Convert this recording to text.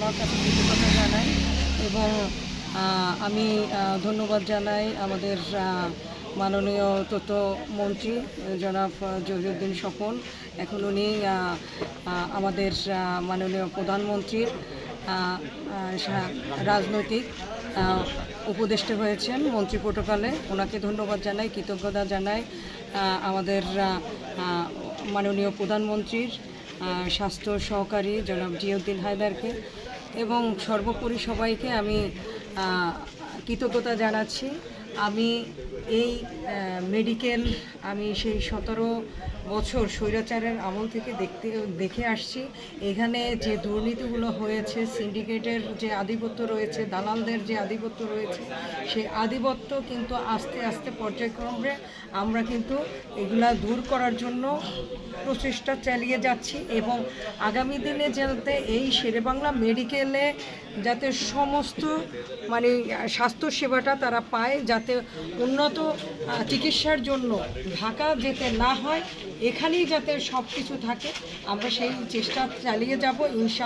আল্লাহর কাছে কৃতজ্ঞতা জানাই এবং আমি ধন্যবাদ জানাই আমাদের মাননীয় তথ্যমন্ত্রী জনাব জহিরুদ্দিন স্বপন। এখন উনি আমাদের মাননীয় প্রধানমন্ত্রীর রাজনৈতিক উপদেষ্টা হয়েছেন মন্ত্রী প্রোটোকলে। ওনাকে ধন্যবাদ জানাই, কৃতজ্ঞতা জানাই আমাদের মাননীয় প্রধানমন্ত্রীর স্বাস্থ্য সহকারী জনাব জিয়াউদ্দিন হায়দারকে এবং সর্বোপরি সবাইকে আমি কৃতজ্ঞতা জানাচ্ছি। আমি এই মেডিকেল আমি সেই 17 বছর স্বৈরাচারের আমল থেকে দেখে আসছি। এখানে যে দুর্নীতিগুলো হয়েছে, সিন্ডিকেটের যে আধিপত্য রয়েছে, দালালদের যে আধিপত্য রয়েছে, সেই আধিপত্য কিন্তু আস্তে আস্তে পর্যায়ক্রমে আমরা কিন্তু এগুলা দূর করার জন্য প্রচেষ্টা চালিয়ে যাচ্ছি এবং আগামী দিনে যাতে এই শেরেবাংলা মেডিকেলে যাতে সমস্ত মানে স্বাস্থ্য সেবাটা তারা পায়, যাতে উন্নত চিকিৎসার জন্য ঢাকা যেতে না হয়, এখানেই যাতে সব কিছু থাকে, আমরা সেই চেষ্টা চালিয়ে যাব ইনশাআল্লাহ।